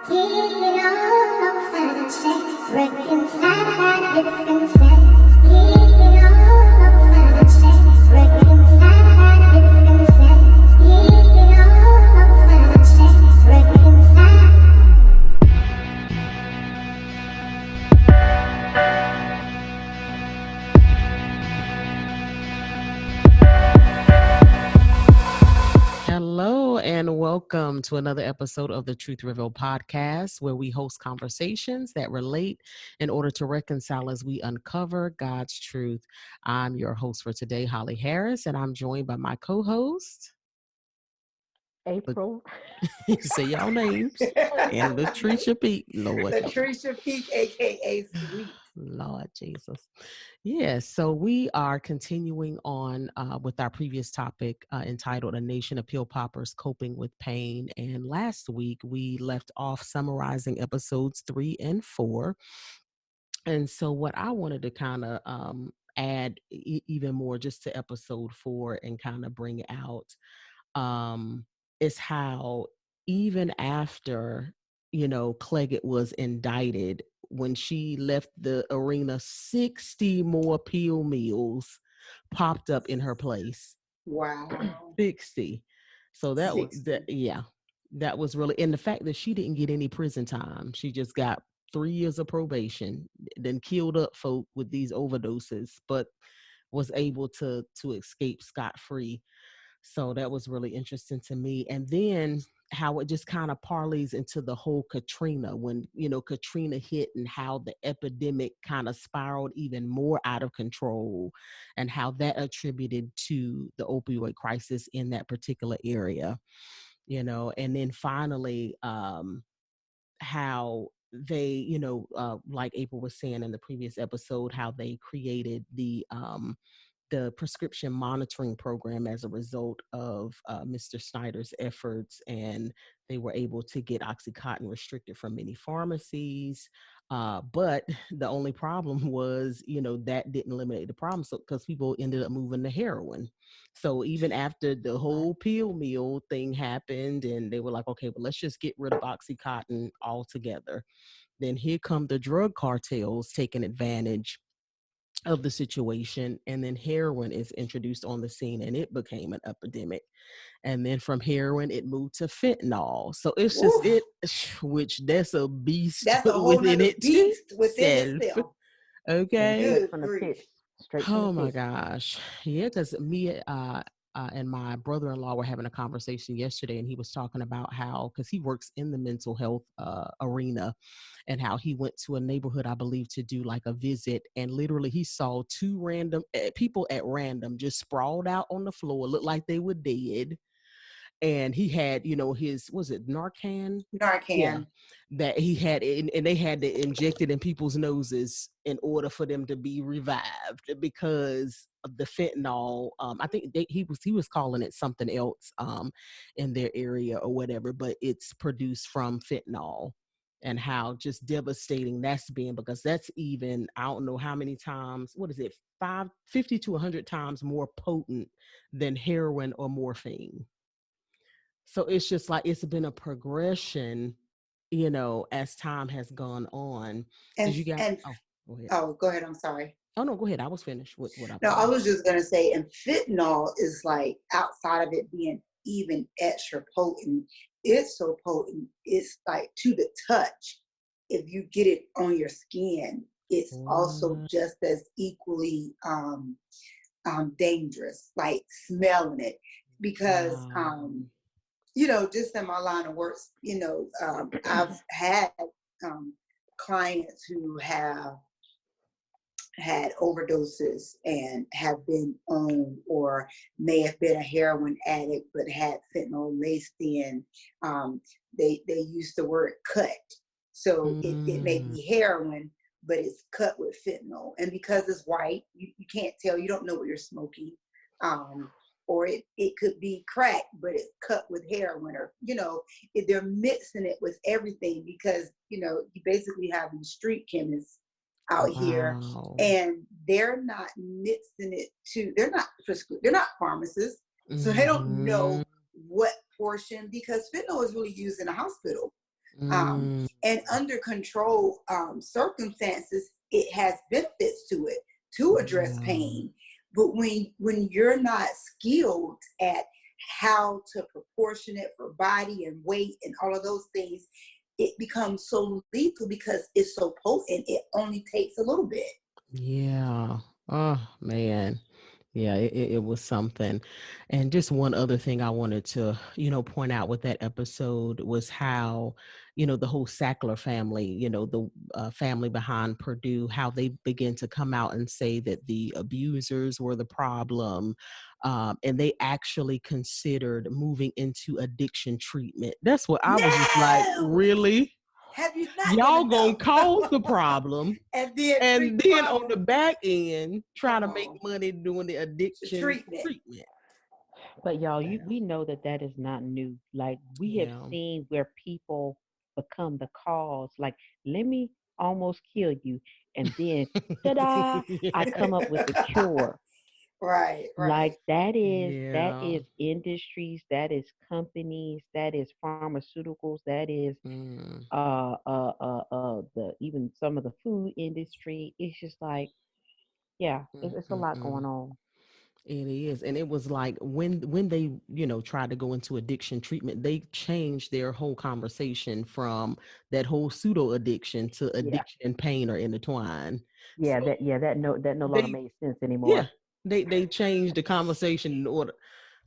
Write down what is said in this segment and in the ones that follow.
Hello and welcome to another episode of the Truth Reveal podcast, where we host conversations that relate in order to reconcile as we uncover God's truth. I'm your host for today, Holly Harris, and I'm joined by my co-host, April. say y'all names, and Latricia Peak. Lord help me. Latricia Peak, aka Sweet. Lord Jesus. Yes, so we are continuing on with our previous topic entitled A Nation of Pill Poppers Coping with Pain. And last week we left off summarizing episodes 3 and 4. And so what I wanted to kind of add even more just to episode 4 and kind of bring out is how even after, Cleggett was indicted, when she left the arena, 60 more pill mills popped up in her place. Wow. 60. So that was 60. that. Yeah, that was really, and the fact that she didn't get any prison time, she just got 3 years of probation, then killed up folk with these overdoses, but was able to escape scot-free. So that was really interesting to me. And then how it just kind of parlays into the whole Katrina, when, Katrina hit, and how the epidemic kind of spiraled even more out of control, and how that attributed to the opioid crisis in that particular area, and then finally, how they, like April was saying in the previous episode, how they created the prescription monitoring program as a result of Mr. Snyder's efforts, and they were able to get OxyContin restricted from many pharmacies. But the only problem was, that didn't eliminate the problem, so because people ended up moving to heroin. So even after the whole pill mill thing happened, and they were like, okay, well, let's just get rid of OxyContin altogether. Then here come the drug cartels taking advantage of the situation, and then heroin is introduced on the scene, and it became an epidemic. And then from heroin it moved to fentanyl. So it's just Oof. which that's a beast That's a whole within nother beast within itself. itself. Okay. Good From the grief. pit. Straight from the Oh my pit. gosh. Yeah, because me and my brother-in-law were having a conversation yesterday, and he was talking about how, because he works in the mental health arena, and how he went to a neighborhood, I believe, to do like a visit, and literally he saw two random people at random just sprawled out on the floor, looked like they were dead. And he had, his, was it Narcan? Yeah, Narcan. that he had, and they had to inject it in people's noses in order for them to be revived because of the fentanyl. I think he was calling it something else in their area or whatever, but it's produced from fentanyl. And how just devastating that's been, because that's even, I don't know how many times, what is it, 50 to 100 times more potent than heroin or morphine. So it's just like it's been a progression, as time has gone on. Did And you got? and Oh, go ahead. oh, go ahead. I'm sorry. Oh no, go ahead. I was finished with what I No, was I saying. was just gonna say, and fentanyl is like, outside of it being even extra potent, it's so potent. It's like to the touch. If you get it on your skin, it's also Mm, just as equally dangerous. Like smelling it, because wow. just in my line of work, I've had clients who have had overdoses and have been on, or may have been a heroin addict but had fentanyl laced in. They use the word cut, so it may Mm, be heroin, but it's cut with fentanyl, and because it's white, you can't tell, you don't know what you're smoking. Or it could be crack, but it's cut with heroin, or they're mixing it with everything, because you basically have these street chemists out here, wow. and they're not mixing it they're not pharmacists, so they don't Hmm. know what portion, because fentanyl is really used in a hospital. um, Mm, and under control circumstances, it has benefits to it to address yeah. pain. But when you're not skilled at how to proportion it for body and weight and all of those things, it becomes so lethal because it's so potent. It only takes a little bit. Yeah. Oh man. Yeah, it was something. And just one other thing I wanted to, point out with that episode was how, the whole Sackler family, the family behind Purdue, how they began to come out and say that the abusers were the problem. And they actually considered moving into addiction treatment. That's what I was just like, No, really? have you not done Y'all gonna enough? cause the problem And then treat and the then on the problem. back end try Come to make on, money doing the the addiction treatment. treatment. But y'all, Yeah. we know that that is not new. Like we have Yeah. seen where people become the cause. Like, let me almost kill you, and then ta-da! I come up with the cure. Right, right. Like that Yeah. is industries, that is companies, that is pharmaceuticals, that is Mm, the even some of the food industry. It's just like, yeah, mm, it's a mm, lot going mm. on. It is. And it was like when they, tried to go into addiction treatment, they changed their whole conversation from that whole pseudo addiction to Yeah, addiction and pain are intertwined. So that no longer they made sense yeah, anymore. they changed the conversation in order,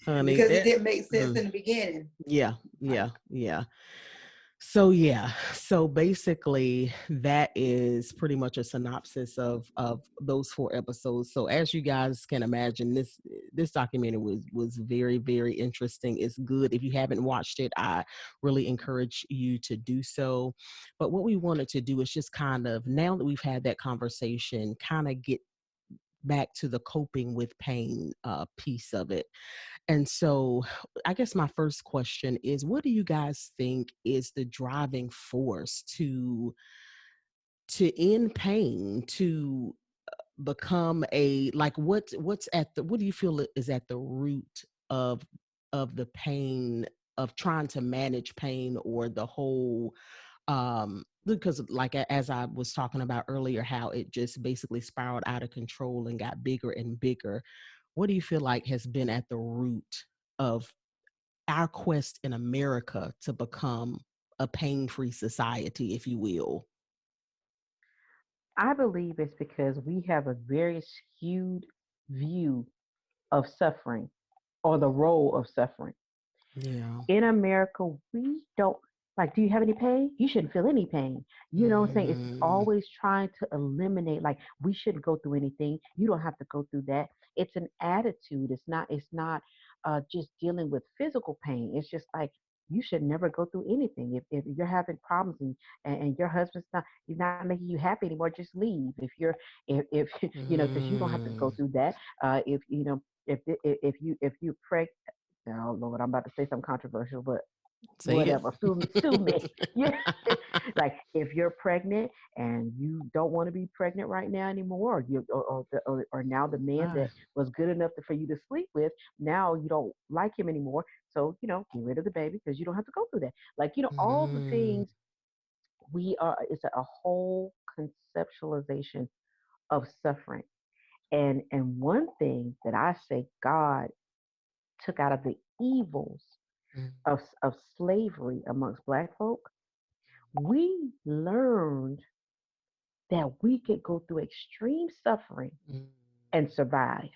honey. Because it That didn't make sense mm, in the beginning. yeah, Right. yeah, yeah. So yeah, so basically that is pretty much a synopsis of those four episodes. So as you guys can imagine, this documentary was very very interesting. It's good. If you haven't watched it, I really encourage you to do so. But what we wanted to do is just kind of, now that we've had that conversation, kind of get back to the coping with pain piece of it. And so, I guess my first question is, what do you guys think is the driving force to end pain, to become a, like, what's at the, what do you feel is at the root of the pain, of trying to manage pain, or the whole, because like as I was talking about earlier, how it just basically spiraled out of control and got bigger and bigger. What do you feel like has been at the root of our quest in America to become a pain-free society, if you will? I believe it's because we have a very skewed view of suffering or the role of suffering. Yeah. In America, we don't like, do you have any pain? You shouldn't feel any pain. You know what I'm saying? It's Mm, always trying to eliminate, like, we shouldn't go through anything. You don't have to go through that. It's an attitude. It's not just dealing with physical pain. It's just like you should never go through anything. If you're having problems and your husband's not, he's not making you happy anymore, just leave. If because you don't have to go mm. through that. If you know if you pray, oh Lord, I'm about to say something controversial, but Say it. whatever, sue me. Yeah. Like if you're pregnant and you don't want to be pregnant right now anymore, or now the man that Why? was good enough for you to sleep with, now you don't like him anymore. So, get rid of the baby because you don't have to go through that. Like, all the Mm, things it's a whole conceptualization of suffering. And one thing that I say God took out of the evils mm, of slavery amongst black folk, we learned that we could go through extreme suffering mm, and survive.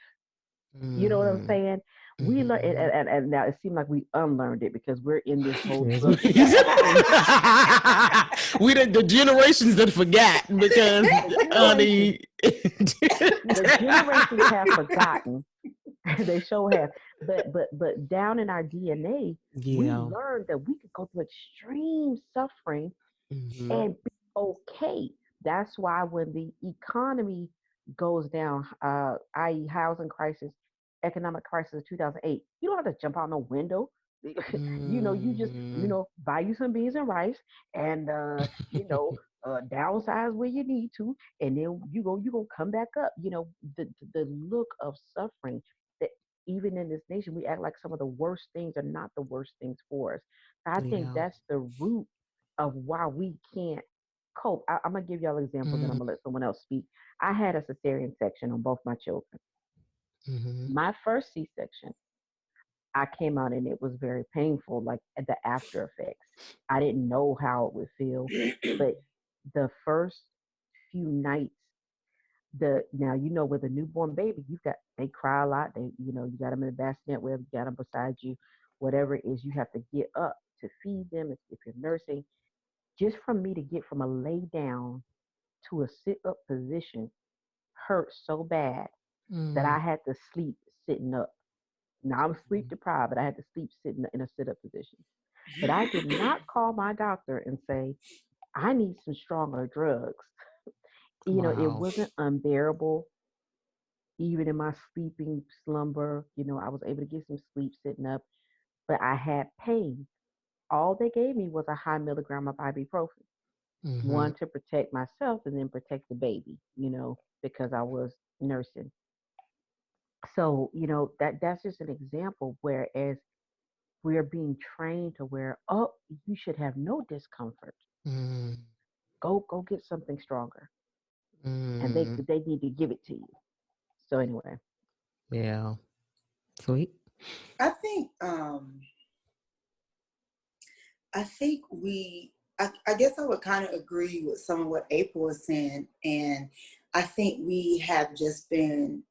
You know what I'm mm, saying? We learned, mhm. and now it seems like we unlearned it because we're in this whole Yes. drug industry. We the generations that forgot, because The generations, honey. the generations have forgotten. They sure have. But down in our DNA, we Yeah. learned that we could go through extreme suffering Hmm. and be okay. That's why when the economy goes down, i.e., housing crisis, economic crisis of 2008, you don't have to jump out no window. You just Mm. buy you some beans and rice, and downsize where you need to, and then you gonna come back up. The look of suffering that even in this nation we act like some of the worst things are not the worst things for us. I think Yeah. that's the root of why we can't cope. I'm gonna give y'all examples, and I'm Mm, gonna let someone else speak. I had a cesarean section on both my children. mhm, My first C-section, I came out and it was very painful, like the after effects. I didn't know how it would feel, but the first few nights, the now with a newborn baby, they cry a lot. You got them in a bassinet, wherever you got them beside you, whatever it is, you have to get up to feed them if you're nursing. Just for me to get from a lay down to a sit up position hurt so bad that I mm, had to sleep sitting up. Now I was sleep deprived, but I had to sleep sitting in a sit up position. But I did not call my doctor and say, I need some stronger drugs. It wow. wasn't unbearable. Even in my sleeping slumber, I was able to get some sleep sitting up, but I had pain. All they gave me was a high milligram of ibuprofen, Mhm, one to protect myself and then protect the baby, because I was nursing. So, that's just an example. Whereas we're being trained to where, oh, you should have no discomfort. mm, Go get something stronger, and they mm. they need to give it to you. So anyway, Yeah. Sweet. I think I think I guess I would kind of agree with some of what April was saying. And I think we have just been,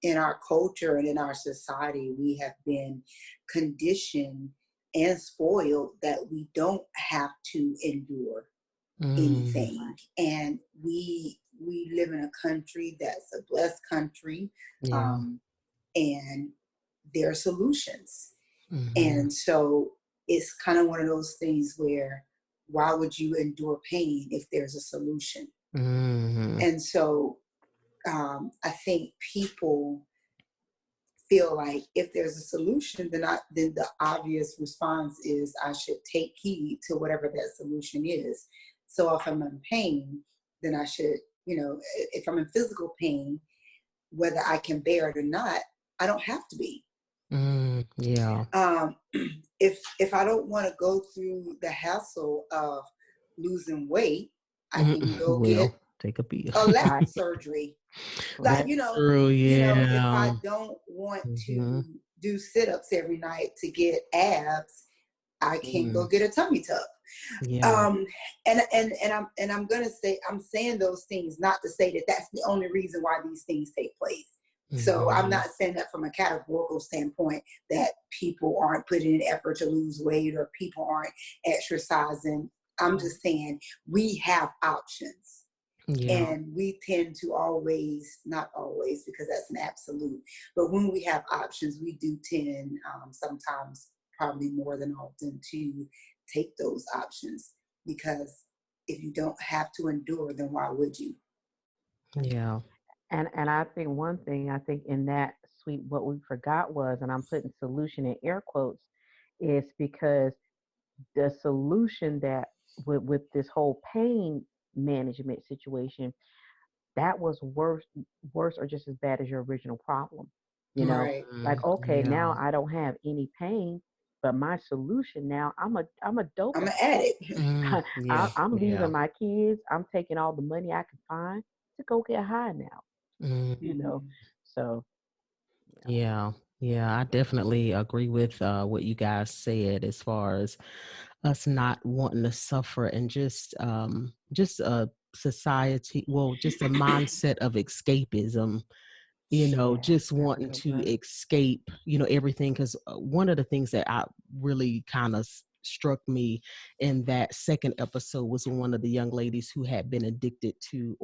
in our culture and in our society, we have been conditioned and spoiled that we don't have to endure Mm, anything. And we live in a country that's a blessed country, yeah. um, and there are solutions. Mhm, And so it's kind of one of those things where why would you endure pain if there's a solution? mhm, And so I think people feel like if there's a solution, then the obvious response is I should take heed to whatever that solution is. So if I'm in pain, then I should, if I'm in physical pain, whether I can bear it or not, I don't have to be. yeah. um, if I don't want to go through the hassle of losing weight, I can go get Well, take a pill. elective I surgery. Like, right. you know, True, if I yeah. don't want Mhm, to do sit-ups every night to get abs, I can mm, go get a tummy tuck. yeah. Um, and I'm gonna say I'm saying those things not to say that that's the only reason why these things take place. So I'm Mhm, not saying that from a categorical standpoint that people aren't putting in effort to lose weight or people aren't exercising. I'm just saying we have options. yeah. And we tend to always, not always, because that's an absolute, but when we have options, we do tend, sometimes, probably more than often, to take those options. Because if you don't have to endure, then why would you? Yeah. And I think one thing, I think in that sweet, what we forgot was, and I'm putting solution in air quotes, is because the solution that with this whole pain management situation, that was worse or just as bad as your original problem. You know, Right. like, okay, Yeah. now I don't have any pain, but my solution now, I'm a dope I'm an addict. addict. Yeah. I'm Yeah. leaving my kids. I'm taking all the money I can find to go get high now. Mm, You know, Mhm. so yeah. yeah. Yeah. I definitely agree with what you guys said as far as us not wanting to suffer and just a society, well, just a mindset of escapism, Yeah, just that's wanting what it to was. escape, everything. Because one of the things that I really kind of struck me in that second episode was one of the young ladies who had been addicted to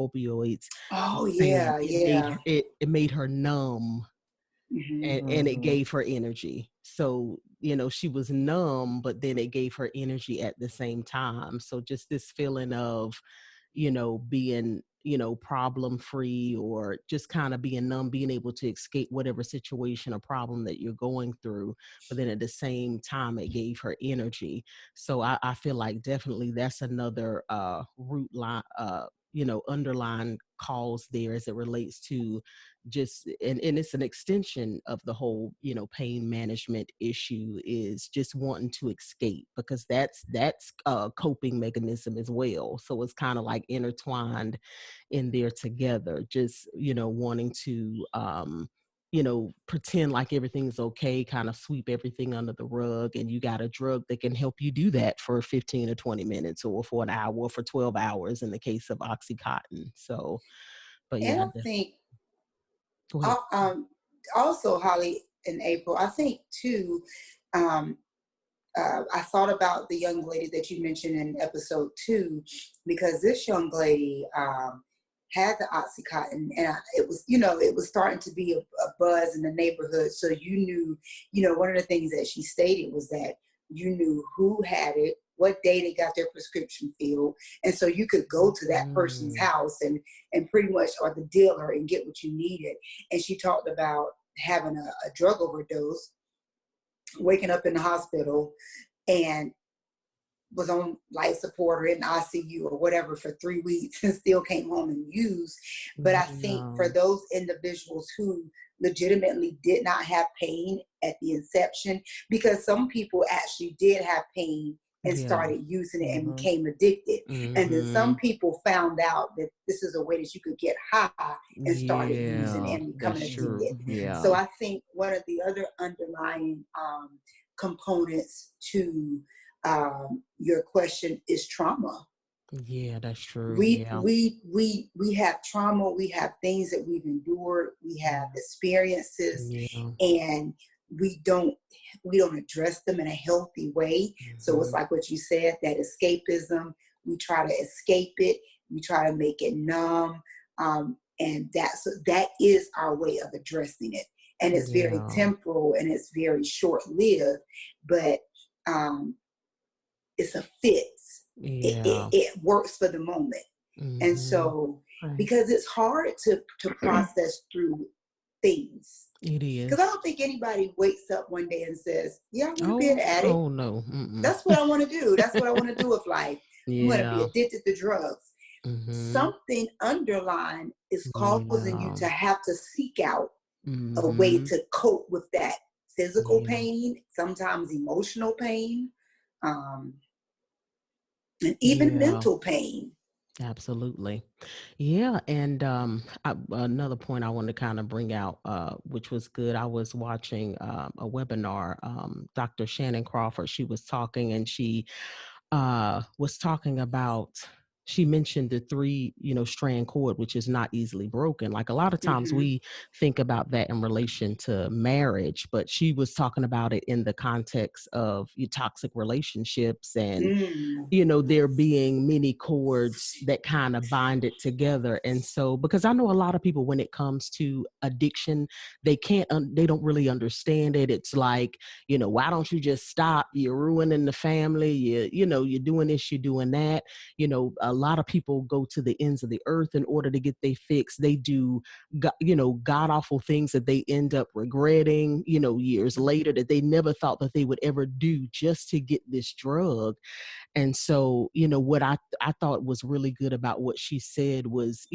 opioids, Oh saying yeah, it made yeah. her, it made her numb, Hmm. and it Hmm. gave her energy. So, she was numb, but then it gave her energy at the same time. So just this feeling of, being, problem free, or just kind of being numb, being able to escape whatever situation or problem that you're going through. But then at the same time, it gave her energy. So I feel like definitely that's another root line, underlying cause there as it relates to just, and it's an extension of the whole, pain management issue, is just wanting to escape, because that's a coping mechanism as well. So it's kind of like intertwined in there together, just, wanting to, pretend like everything's okay, kind of sweep everything under the rug. And you got a drug that can help you do that for 15 or 20 minutes, or for an hour, or for 12 hours in the case of Oxycontin. So, but And yeah, I think go ahead. also, Holly and April, I think too, um, I thought about the young lady that you mentioned in episode 2, because this young lady had the Oxycontin, and it was starting to be a buzz in the neighborhood. So you knew, one of the things that she stated was that you knew who had it, what day they got their prescription filled, and so you could go to that person's house and pretty much, or the dealer, and get what you needed. And she talked about having a drug overdose, waking up in the hospital, and was on life support or in ICU or whatever for 3 weeks, and still came home and used. But I think for those individuals who legitimately did not have pain at the inception, because some people actually did have pain and started using it and became addicted. And then some people found out that this is a way that you could get high and started using it and becoming addicted. So I think one of the other underlying components to your question is trauma. Yeah, that's true. We have trauma. We have things that we've endured. We have experiences, and we don't address them in a healthy way. So it's like what you said, that escapism. We try to escape it. We try to make it numb, and that is our way of addressing it. And it's very temporal, and it's very short lived, but it's a fix. It works for the moment. And so, because it's hard to process through things. It is. Because I don't think anybody wakes up one day and says, yeah, I want to be an addict. Oh, no. That's what I want to do. That's what I want to do with life. I'm going to be addicted to drugs. Something underlying is causing you to have to seek out a way to cope with that physical pain, sometimes emotional pain, and even mental pain. Absolutely. Yeah. And another point I wanted to kind of bring out, which was good. I was watching a webinar. Dr. Shannon Crawford, she was talking, and she was talking about, she mentioned the 3, strand cord, which is not easily broken. Like a lot of times we think about that in relation to marriage, but she was talking about it in the context of toxic relationships, and there being many cords that kind of bind it together. And so, because I know a lot of people, when it comes to addiction, they don't really understand it. It's like, why don't you just stop? You're ruining the family. You're doing this, you're doing that. A lot of people go to the ends of the earth in order to get their fix. They do, god awful things that they end up regretting, years later, that they never thought that they would ever do, just to get this drug. And so, what I thought was really good about what she said was,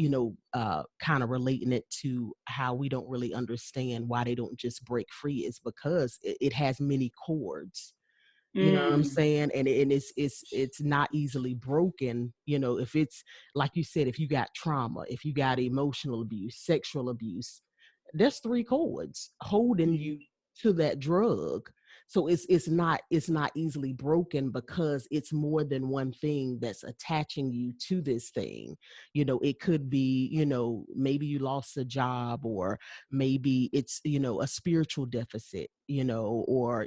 kind of relating it to how we don't really understand why they don't just break free, is because it has many cords. You know what I'm saying? And it's not easily broken. If it's, like you said, if you got trauma, if you got emotional abuse, sexual abuse, there's 3 cords holding you to that drug. So it's not easily broken, because it's more than one thing that's attaching you to this thing. It could be, maybe you lost a job, or maybe it's, a spiritual deficit, or,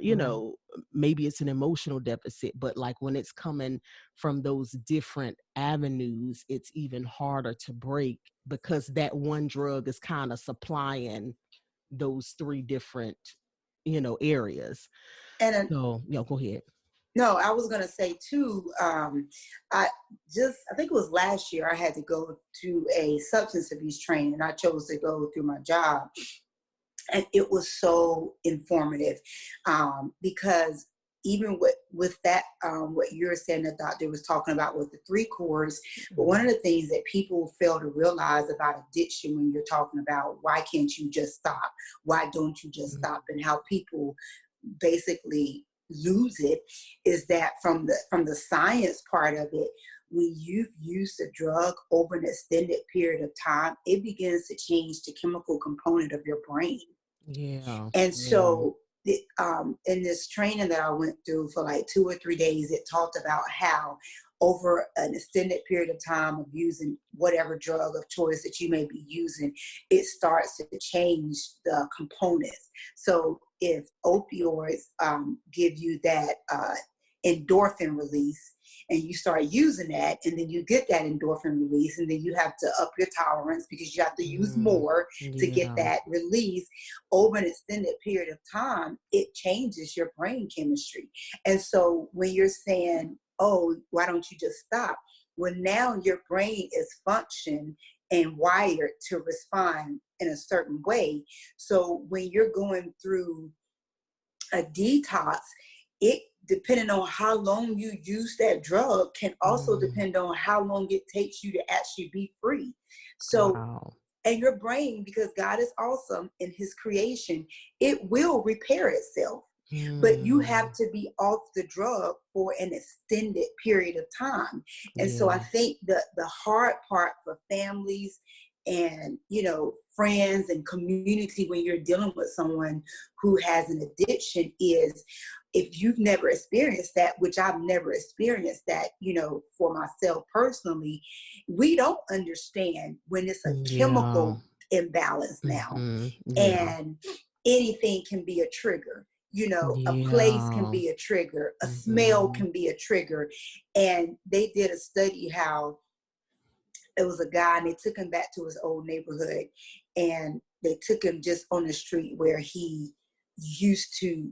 maybe it's an emotional deficit. But like when it's coming from those different avenues, it's even harder to break, because that one drug is kind of supplying those 3 different, areas. And So, go ahead. no, I was going to say too, I think it was last year, I had to go to a substance abuse training, and I chose to go through my job. And it was so informative, because even with that, what you're saying, the doctor was talking about with the three chords. But one of the things that people fail to realize about addiction, when you're talking about why can't you just stop? Why don't you just stop? And how people basically lose it, is that from the science part of it, when you've used a drug over an extended period of time, it begins to change the chemical component of your brain. Yeah. And Yeah. so in this training that I went through for like 2 or 3 days, it talked about how over an extended period of time of using whatever drug of choice that you may be using, it starts to change the components. So if opioids give you that endorphin release, and you start using that, and then you get that endorphin release, and then you have to up your tolerance because you have to use more to get Yeah. that release over an extended period of time, it changes your brain chemistry. And so when you're saying, oh, why don't you just stop? Well, now your brain is functioned and wired to respond in a certain way. So when you're going through a detox, it, depending on how long you use that drug, can also depend on how long it takes you to actually be free. So, Wow. and your brain, because God is awesome in his creation, it will repair itself. But you have to be off the drug for an extended period of time. And so I Yeah. think the hard part for families and, friends and community when you're dealing with someone who has an addiction is, if you've never experienced that, which I've never experienced that, for myself personally, we don't understand when it's a Yeah. chemical imbalance now. Yeah. And anything can be a trigger. A place can Yeah. be a trigger, a smell can be a trigger. And they did a study how it was a guy, and they took him back to his old neighborhood, and they took him just on the street where he used to,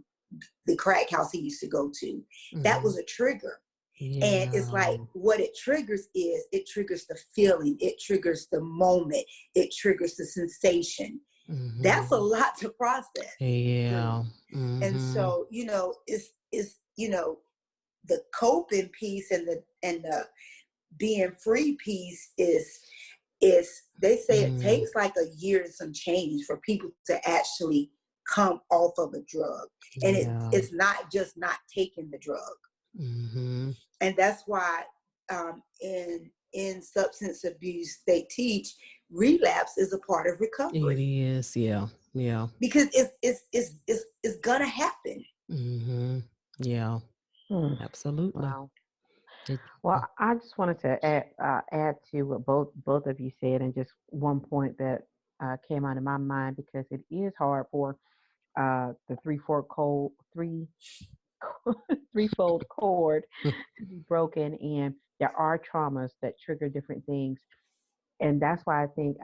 the crack house he used to go to. That was a trigger. And it's Yeah. like, what it triggers is, it triggers the feeling, it triggers the moment, it triggers the sensation. That's a lot to process. Yeah. And so, it's the coping piece and the being free piece is they say it takes like a year and some change for people to actually come off of a drug. And Yeah. it's not just not taking the drug. And that's why in substance abuse they teach relapse is a part of It recovery, is. Yeah. Yeah. because it's gonna happen. Yeah. Hmm. Absolutely. Wow. It, Well, I just wanted to add to what both of you said, and just one point that came out of my mind, because it is hard for the threefold cord to be broken, and there are traumas that trigger different things, and that's why I think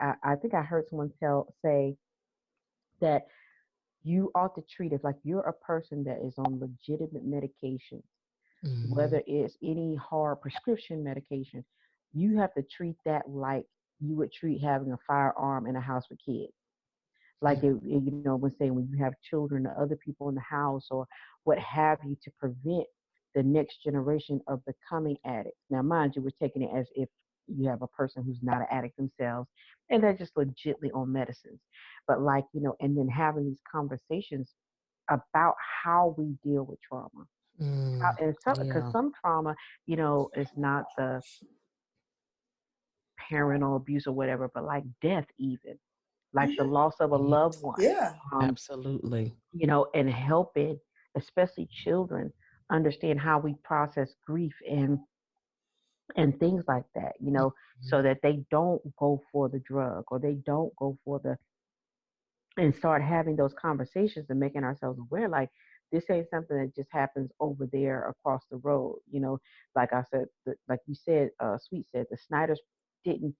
I heard someone say that you ought to treat it like you're a person that is on legitimate medication, whether it's any hard prescription medication. You have to treat that like you would treat having a firearm in a house with kids. Like when you have children or other people in the house or what have you, to prevent the next generation of becoming addicts. Now, mind you, we're taking it as if you have a person who's not an addict themselves and they're just legitly on medicines. But and then having these conversations about how we deal with trauma. And because yeah. some trauma, is not the parental abuse or whatever, but like death, even like the loss of a Yeah. loved one. Yeah. Um, Absolutely. and helping, especially children, understand how we process grief and things like that. So that they don't go for the drug, or they don't go for the and start having those conversations and making ourselves aware, like this ain't something that just happens over there across the road. Like I said, like you said, Sweet said, the Snyders didn't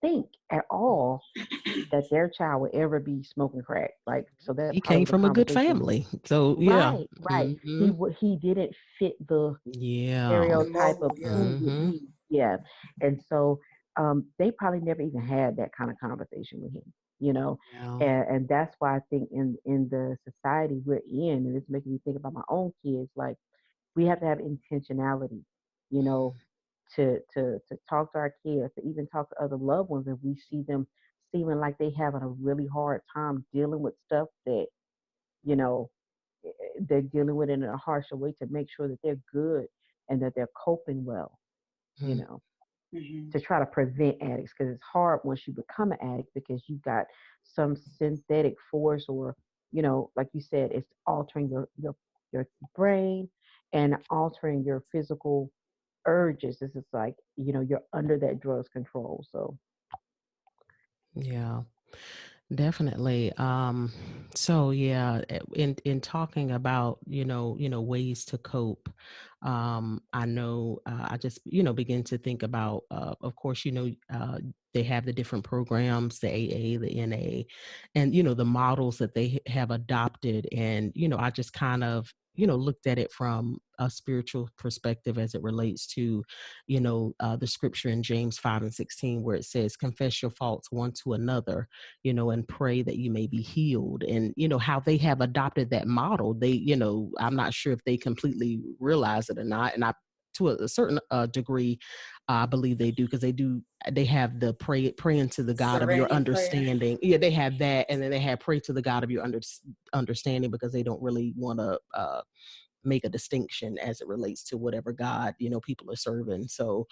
think at all that their child would ever be smoking crack. Like, so that He probably came was a from a good conversation. family. So yeah. Right, right. He didn't fit the Yeah. The stereotype of mold, yeah. who would be. Yeah. And so they probably never even had that kind of conversation with him. you know. Yeah. And that's why I think in the society we're in, and it's making me think about my own kids, like we have to have intentionality, you know, to talk to our kids, to even talk to other loved ones if we see them seeming like they having a really hard time dealing with stuff that, you know, they're dealing with it in a harsher way, to make sure that they're good and that they're coping well, you Mm. know, Hmm. to try to prevent addicts, because it's hard once you become an addict because you've got some synthetic force, or, you know, like you said, it's altering your brain and altering your physical urges. This is like, you know, you're under that drugs control. So Yeah. Definitely. So yeah, in talking about, ways to cope, I know, I just, begin to think about, of course, they have the different programs, the AA, the NA, and, the models that they have adopted. And, I just kind of, looked at it from a spiritual perspective as it relates to, the scripture in James 5:16, where it says, confess your faults one to another, and pray that you may be healed. And, how they have adopted that model, they, I'm not sure if they completely realize it or not. And to a certain degree, I believe they do, because they have the praying to the God of your Serenity prayer. understanding. Yeah, they have that. And then they have pray to the God of your understanding, because they don't really want to, make a distinction as it relates to whatever God, people are serving. So,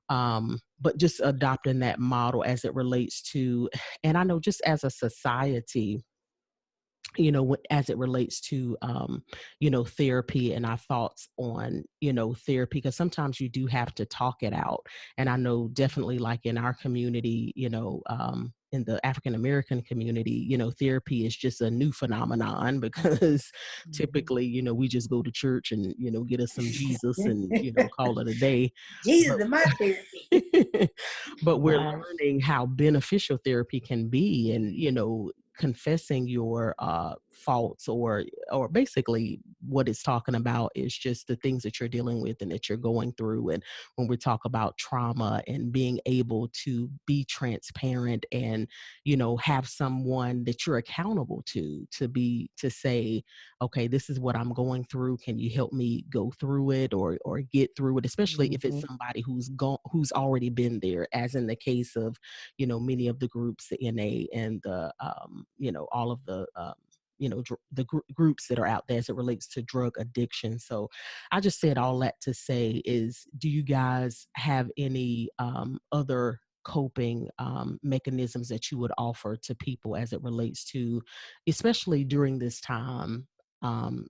but just adopting that model as it relates to, and I know just as a society, as it relates to, therapy, and our thoughts on, therapy, because sometimes you do have to talk it out. And I know definitely, like in our community, in the African American community, therapy is just a new phenomenon, because mhm. typically, we just go to church and, get us some Jesus and, call it a day. Jesus But in my therapy. but we're Right. learning how beneficial therapy can be. And, confessing your faults, or basically what it's talking about is just the things that you're dealing with and that you're going through. And when we talk about trauma, and being able to be transparent, and, have someone that you're accountable to say, okay, this is what I'm going through, can you help me go through it, or get through it, especially if it's Mhm. somebody who's already been there, as in the case of, many of the groups, the NA and the, all of the, groups that are out there as it relates to drug addiction. So I just said all that to say is, do you guys have any other coping mechanisms that you would offer to people as it relates to, especially during this time,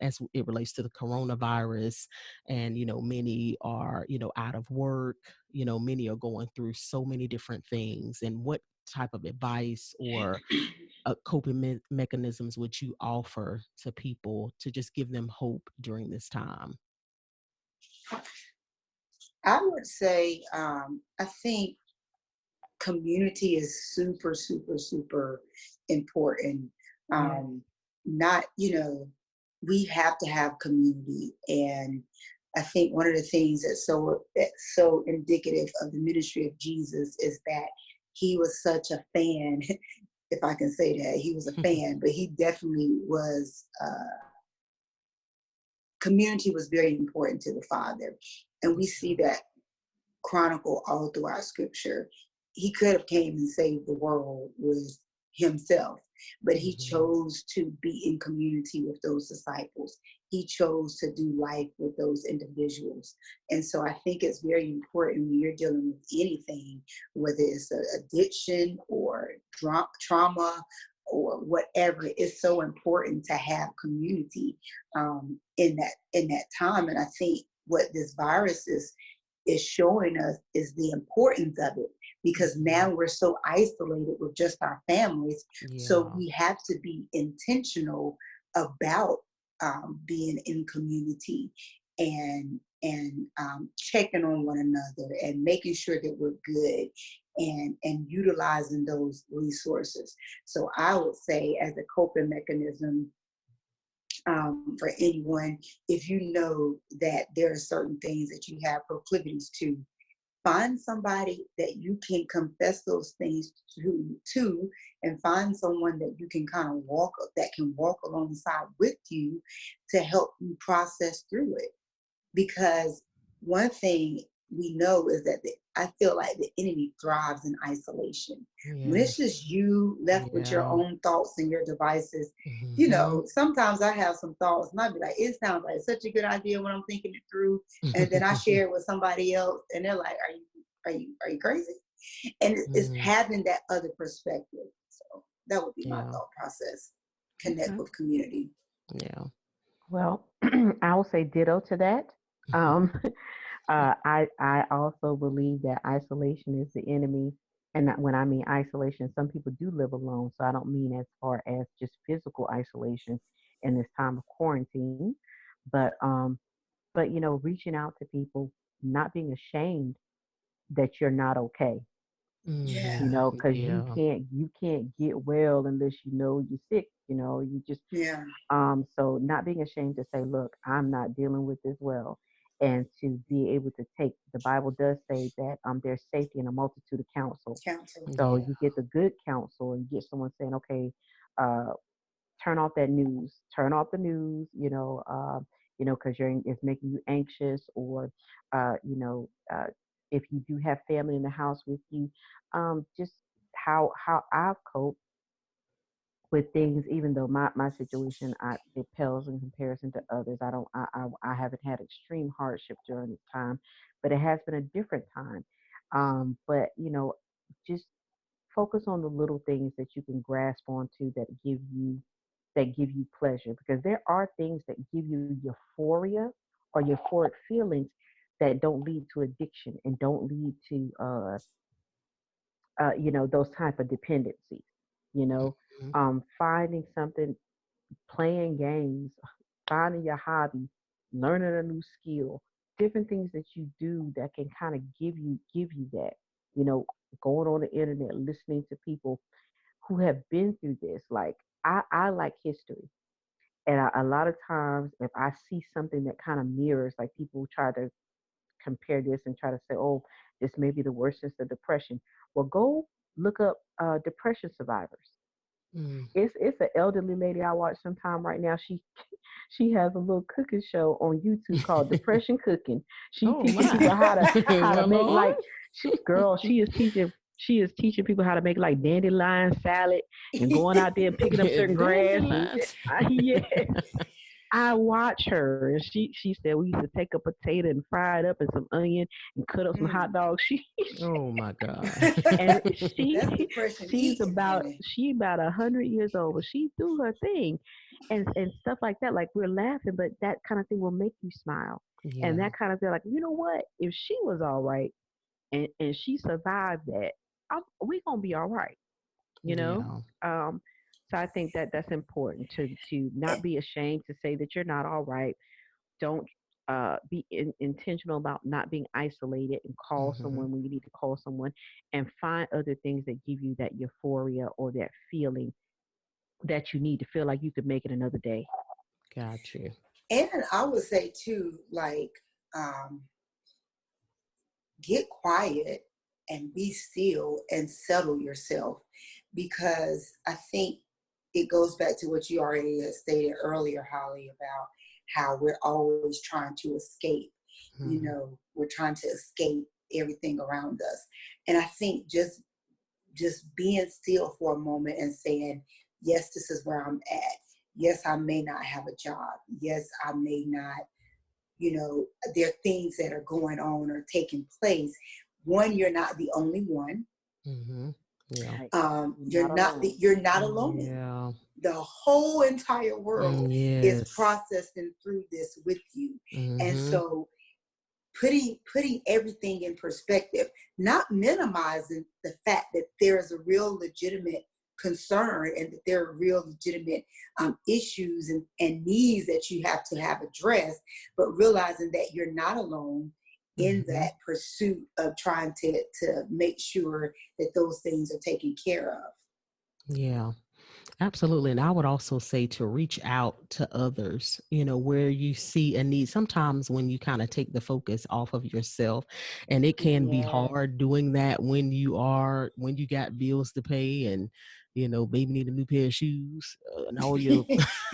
as it relates to the coronavirus? And, many are, out of work, many are going through so many different things. And what type of advice or coping mechanisms would you offer to people to just give them hope during this time? I would say, I think community is super, super, super important. Yes. Um, Not, we have to have community. And I think one of the things that's so indicative of the ministry of Jesus is that he was such a fan, if I can say that. He was a fan, but he definitely was, community was very important to the Father. And we see that chronicle all throughout scripture. He could have came and saved the world with himself, but he Mhm. chose to be in community with those disciples. He chose to do life with those individuals. And so I think it's very important when you're dealing with anything, whether it's an addiction or trauma or whatever. It's so important to have community, in that time. And I think what this virus is showing us is the importance of it, because Mhm. now we're so isolated with just our families. So Yeah. we have to be intentional about, being in community, and checking on one another and making sure that we're good, and utilizing those resources. So I would say, as a coping mechanism, for anyone, if you know that there are certain things that you have proclivities to, find somebody that you can confess those things to, and find someone that you can kind of walk alongside with you to help you process through it. Because one thing we know is that I feel like the enemy thrives in isolation. When it's Yes. just you left with your Yeah. own thoughts and your devices, Mm-hmm. sometimes I have some thoughts and I'd be like, it sounds like such a good idea when I'm thinking it through. And then I share it with somebody else and they're like, are you crazy? And it's Mm, having that other perspective. So that would be my yeah. thought process. Connect Okay. with community. Yeah. Well, I will say ditto to that. Um, I also believe that isolation is the enemy. And when I mean isolation, some people do live alone. So I don't mean as far as just physical isolation in this time of quarantine, but reaching out to people, not being ashamed that you're not okay. Yeah. Because you Yeah. can't get well unless you know you're sick. You just Yeah. so not being ashamed to say, look, I'm not dealing with this well. And to be able to take, the Bible does say that there's safety in a multitude of counsel. Counsel. So Yeah. you get the good counsel and get someone saying, okay, uh, turn off that news, turn off the news, because it's making you anxious, or, uh, you know, uh, if you do have family in the house with you, just how I've coped with things, even though my situation, it pales in comparison to others. I don't I haven't had extreme hardship during this time, but it has been a different time. But just focus on the little things that you can grasp onto that give you pleasure, because there are things that give you euphoria or euphoric feelings that don't lead to addiction and don't lead to those type of dependencies. You know, Mhm. finding something, playing games, finding your hobby, learning a new skill, different things that you do that can kind of give you that. You know, going on the internet, listening to people who have been through this. Like I like history, and a lot of times if I see something that kind of mirrors, like people try to compare this and try to say, oh, this may be the worst since the depression. Well, go look up depression survivors. Mm. It's an elderly lady I watch sometime right now. She has a little cooking show on YouTube called Depression Cooking. She Oh teaching people my. how to Well, make, Lord. like, she is teaching people how to make like dandelion salad and going out there and picking up certain grass, and Dandelions. yeah, I watch her, and she said we used to take a potato and fry it up and some onion and cut up some hot Mm. dogs. Oh my God. And she That's depression she's eating, about honey. she about 100 years old, but she do her thing, and stuff like that. Like, we're laughing, but that kind of thing will make you smile, and Yeah. that kind of thing. Like, you know what? If she was all right and she survived that, we gonna be all right. You know. Yeah. Um, so I think that that's important to Eh, not be ashamed to say that you're not all right. Don't be intentional about not being isolated, and call Hmm. someone when you need to call someone, and find other things that give you that euphoria or that feeling that you need to feel like you could make it another day. Got you. And I would say too, like, um, get quiet and be still and settle yourself, because I think it goes back to what you already stated earlier, Holly, about how we're always trying to escape. Hmm. We're trying to escape everything around us. And I think just being still for a moment and saying, yes, this is where I'm at. Yes, I may not have a job. Yes, I may not, there are things that are going on or taking place. One, you're not the only one. Hmm. Yeah. Right. You're You're not not alone. you're not alone. Yeah. The whole entire world is Yes. processing through this with you. And Hmm. so putting everything in perspective, not minimizing the fact that there is a real legitimate concern and that there are real legitimate issues and needs that you have to have addressed, but realizing that you're not alone in Hmm. that pursuit of trying to make sure that those things are taken care of. Yeah. Absolutely. And I would also say to reach out to others, where you see a need. Sometimes when you kind of take the focus off of yourself, and it can be Yes. hard doing that when you got bills to pay and, baby need a new pair of shoes and all your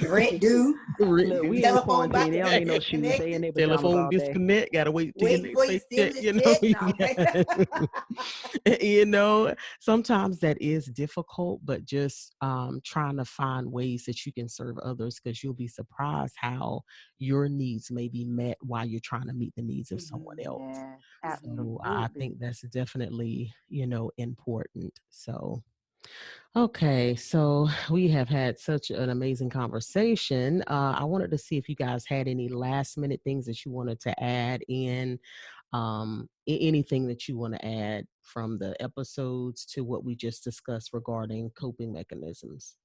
Rent due, rent Look, due. we in telephone quarantine. about They to don't be need no shoes. They in disconnected, their pajamas Telephone all day. disconnect, gotta wait till your waiting next for your paycheck, stimulus check. No, you got you know, sometimes that is difficult, but just trying to find ways that you can serve others because you'll be surprised how your needs may be met while you're trying to meet the needs of someone Mhm, else. Yes, mhm. So I absolutely. think that's definitely, important. So okay, so we have had such an amazing conversation. I wanted to see if you guys had any last minute things that you wanted to add in, anything that you want to add from the episodes to what we just discussed regarding coping mechanisms.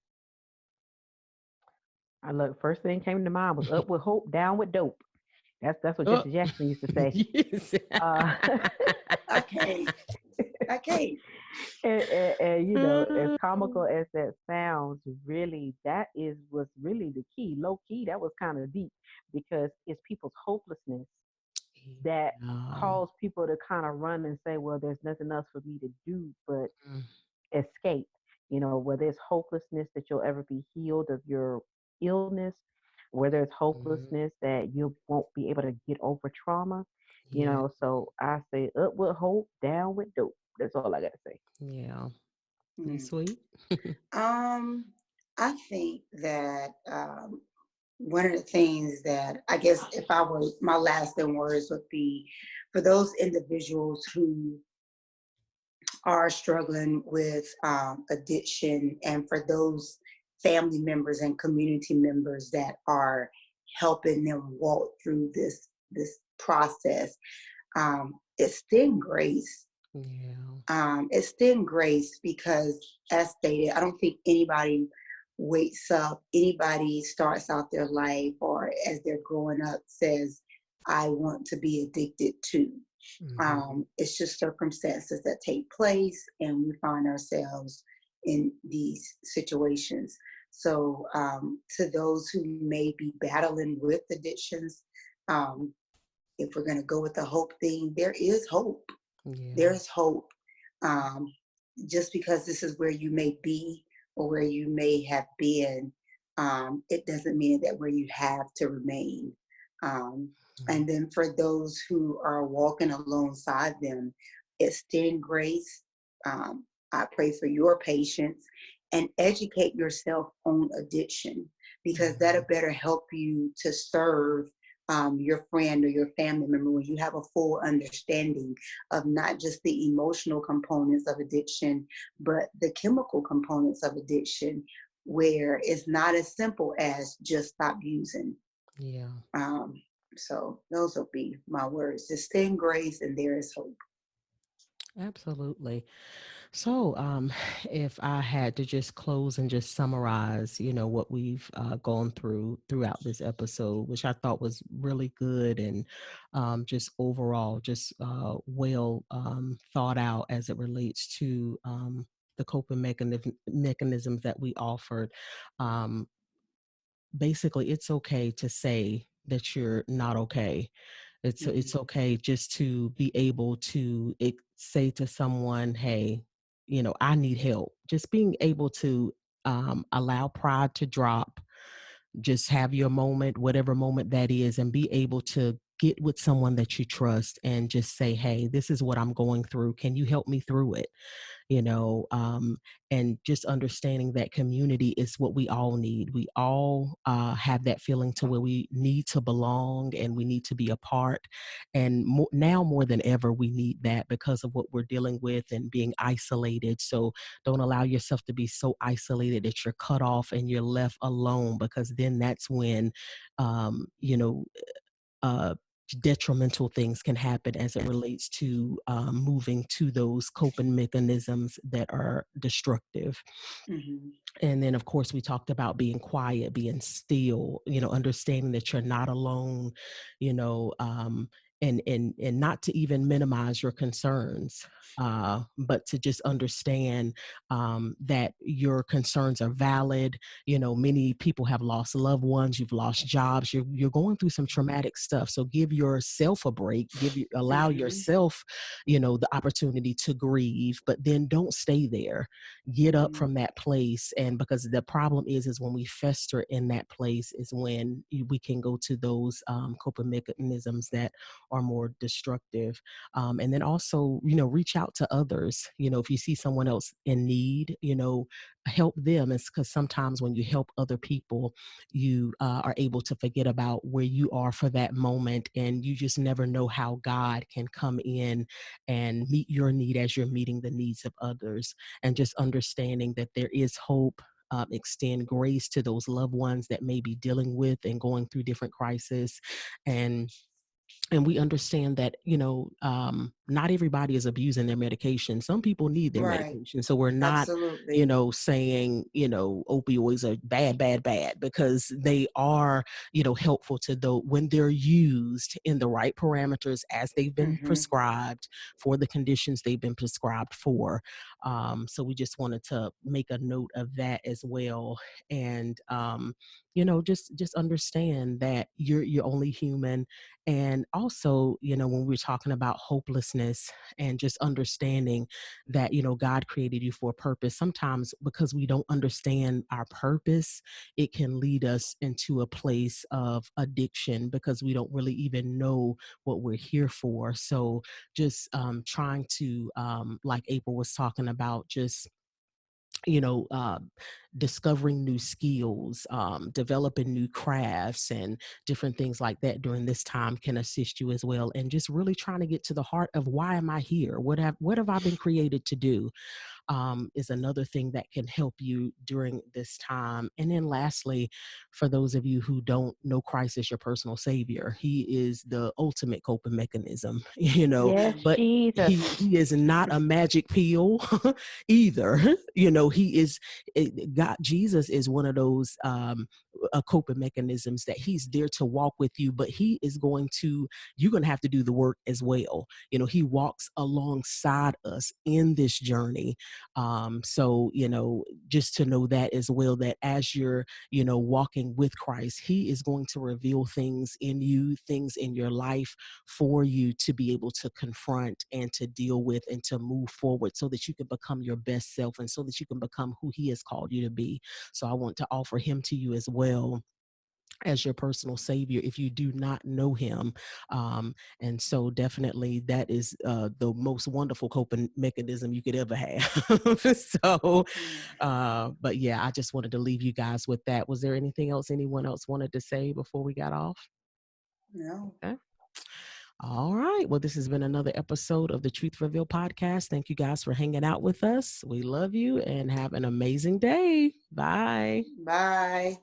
I look. First thing came to mind was up with hope, down with dope. That's what Oh, Jesse Jackson used to say. yes. Uh, I can't. I can't. and as comical as that sounds, really that is was really the key. Low key, that was kind of deep because it's people's hopelessness that Yeah. cause people to kind of run and say, well, there's nothing else for me to do but escape. Where there's hopelessness that you'll ever be healed of your illness, where there's Mhm. hopelessness that you won't be able to get over trauma. Yeah. So I say up with hope, down with dope. That's all I gotta say. Yeah. And Mm. sweet. Um, I think that one of the things that I guess if I were my lasting words would be for those individuals who are struggling with addiction, and for those family members and community members that are helping them walk through this process, extend grace. Yeah. Extend grace because, as stated, I don't think anybody wakes up, anybody starts out their life or as they're growing up says, I want to be addicted to. Mhm. It's just circumstances that take place, and we find ourselves in these situations. So, to those who may be battling with addictions, um, if we're going to go with the hope thing, there is hope. There Yeah. is hope. Um, just because this is where you may be or where you may have been, it doesn't mean that where you have to remain. Um, Mhm. and then for those who are walking alongside them, extend grace. I pray for your patience and educate yourself on addiction because Yeah. that'll better help you to serve your friend or your family member when you have a full understanding of not just the emotional components of addiction, but the chemical components of addiction, where it's not as simple as just stop using. Yeah. Um, so those will be my words. Just stay in grace and there is hope. Absolutely. So, if I had to just close and just summarize, what we've gone throughout this episode, which I thought was really good and just overall, just well thought out as it relates to the coping mechanisms that we offered. Um, Basically, it's okay to say that you're not okay. It's Mhm. okay just to be able to say to someone, "Hey, I need help." Just being able to allow pride to drop, just have your moment, whatever moment that is, and be able to get with someone that you trust and just say, "Hey, this is what I'm going through. Can you help me through it?" you know and just understanding that community is what we all need. We all have that feeling to where we need to belong and we need to be a part, and now more than ever we need that because of what we're dealing with and being isolated. So don't allow yourself to be so isolated that you're cut off and you're left alone, because then that's when um, you know uh, detrimental things can happen as it relates to moving to those coping mechanisms that are destructive. Mhm. And then, of course, we talked about being quiet, being still, understanding that you're not alone, you know, um, and not to even minimize your concerns, but to just understand that your concerns are valid. Many people have lost loved ones, you've lost jobs, you're going through some traumatic stuff. So give yourself a break, allow Mm-hmm. yourself, the opportunity to grieve, but then don't stay there. Get up Mm-hmm. from that place. And because the problem is when we fester in that place is when we can go to those coping mechanisms that are more destructive. And then also, reach out to others. If you see someone else in need, help them. It's because sometimes when you help other people, you are able to forget about where you are for that moment. And you just never know how God can come in and meet your need as you're meeting the needs of others. And just understanding that there is hope. Extend grace to those loved ones that may be dealing with and going through different crises. And we understand that not everybody is abusing their medication. Some people need their Right. medication, so we're not Absolutely. saying opioids are bad, because they are helpful to those when they're used in the right parameters as they've been Mm-hmm. prescribed for the conditions they've been prescribed for. So we just wanted to make a note of that as well. And just understand that you're only human. And also, when we're talking about hopelessness and just understanding that, God created you for a purpose, sometimes because we don't understand our purpose, it can lead us into a place of addiction because we don't really even know what we're here for. So just trying to, like April was talking about, just you know, uh, discovering new skills, developing new crafts, and different things like that during this time can assist you as well. And just really trying to get to the heart of why am I here? What have I been created to do? Is another thing that can help you during this time. And then lastly, for those of you who don't know Christ as your personal savior, he is the ultimate coping mechanism, Yes, but Jesus. he is not a magic pill either. He is God. Jesus is one of those coping mechanisms that he's there to walk with you, but you're going to have to do the work as well. He walks alongside us in this journey. So, just to know that as well, that as you're, walking with Christ, he is going to reveal things in you, things in your life for you to be able to confront and to deal with and to move forward so that you can become your best self and so that you can become who he has called you to be. So I want to offer him to you as well as your personal savior if you do not know him. And so definitely that is the most wonderful coping mechanism you could ever have. So but yeah, I just wanted to leave you guys with that. Was there anything else anyone else wanted to say before we got off? No. Okay. All right. Well, this has been another episode of the Truth Reveal podcast. Thank you guys for hanging out with us. We love you and have an amazing day. Bye. Bye.